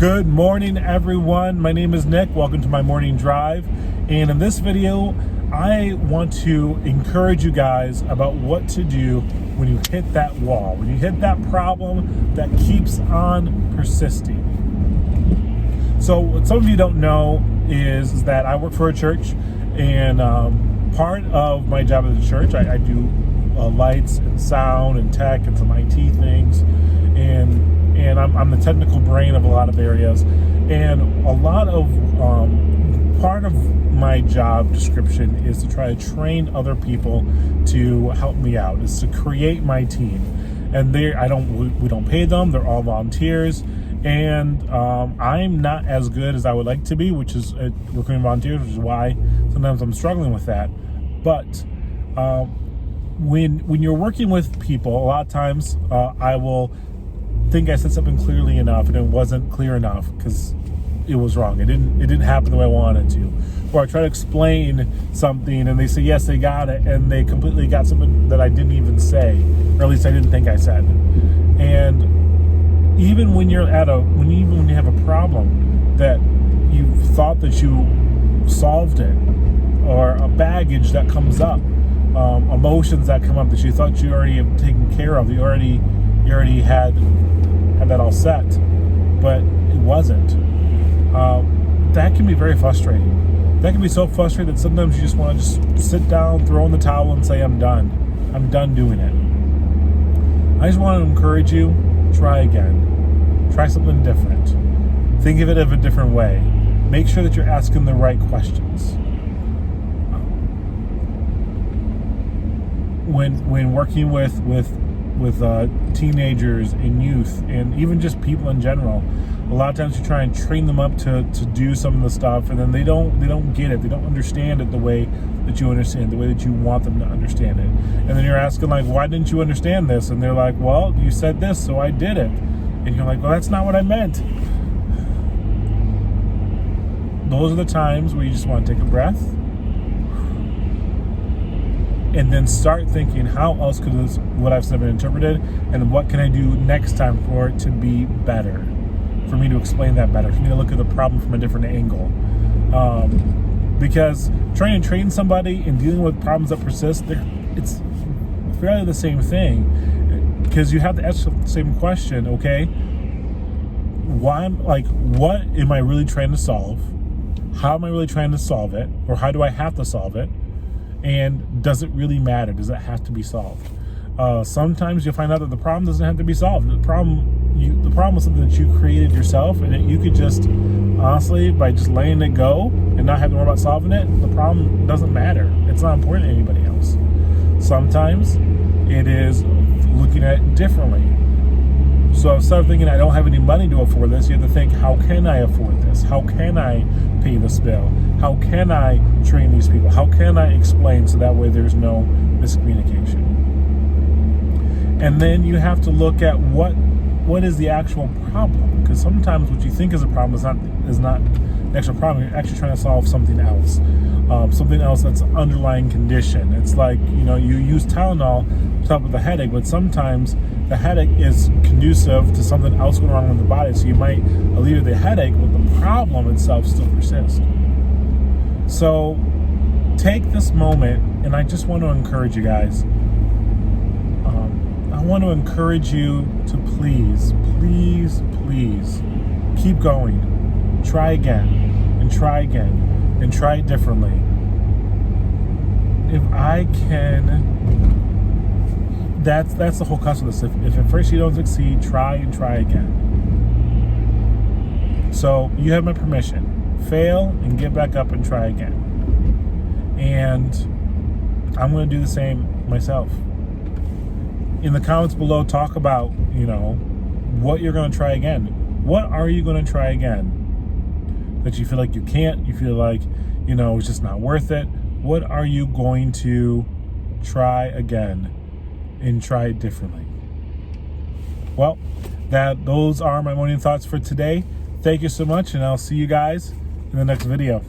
Good morning, everyone. My name is Nick. Welcome to my morning drive. And in this video, I want to encourage you guys about what to do when you hit that wall, when you hit that problem that keeps on persisting. So what some of you don't know is that I work for a church, and part of my job at the church, I do lights and sound and tech and some IT things, and I'm the technical brain of a lot of areas, and a lot of part of my job description is to try to train other people to help me out, is to create my team. And we don't pay them, they're all volunteers, and I'm not as good as I would like to be, which is recruiting volunteers, which is why sometimes I'm struggling with that. But when you're working with people, a lot of times I will think I said something clearly enough and it wasn't clear enough because it was wrong. It didn't happen the way I wanted it to. Or I try to explain something and they say yes, they got it, and they completely got something that I didn't even say, or at least I didn't think I said. And even when you have a problem that you thought that you solved it, or a baggage that comes up, emotions that come up that you thought you already have taken care of, you already had that all set, but it wasn't. That can be very frustrating. That can be so frustrating that sometimes you just want to just sit down, throw in the towel, and say, I'm done. I'm done doing it. I just want to encourage you, try again. Try something different. Think of it in a different way. Make sure that you're asking the right questions. When working with teenagers and youth, and even just people in general, a lot of times you try and train them up to do some of the stuff, and then they don't get it. They don't understand it the way that you understand, the way that you want them to understand it. And then you're asking, like, why didn't you understand this? And they're like, well, you said this, so I did it. And you're like, well, that's not what I meant. Those are the times where you just want to take a breath and then start thinking, how else could what I've said been interpreted, and what can I do next time for it to be better, for me to explain that better, for me to look at the problem from a different angle. Because trying to train somebody and dealing with problems that persist, it's fairly the same thing, because you have to ask the same question, okay? What am I really trying to solve? How am I really trying to solve it? Or how do I have to solve it? And does it really matter? Does it have to be solved? Sometimes you'll find out that the problem doesn't have to be solved. The problem is something that you created yourself, and that you could just, honestly, by just letting it go and not having to worry about solving it, the problem doesn't matter. It's not important to anybody else. Sometimes it is looking at it differently. So instead of thinking, I don't have any money to afford this, you have to think, how can I afford this? How can I pay this bill? How can I train these people? How can I explain so that way there's no miscommunication? And then you have to look at what is the actual problem, because sometimes what you think is a problem is not the actual problem. You're actually trying to solve something else that's an underlying condition. It's like, you use Tylenol to help with the headache, but sometimes the headache is conducive to something else going on in the body, so you might alleviate the headache, but the problem itself still persists. So take this moment, and I just want to encourage you guys. I want to encourage you to please keep going. Try again, and try again, and try it differently. If I can, that's the whole concept of this. If at first you don't succeed, try and try again. So you have my permission. Fail and get back up and try again. And I'm going to do the same myself. In the comments below, talk about, what you're going to try again. What are you going to try again that you feel like you can't? You feel like, it's just not worth it. What are you going to try again and try it differently? Well, those are my morning thoughts for today. Thank you so much, and I'll see you guys in the next video.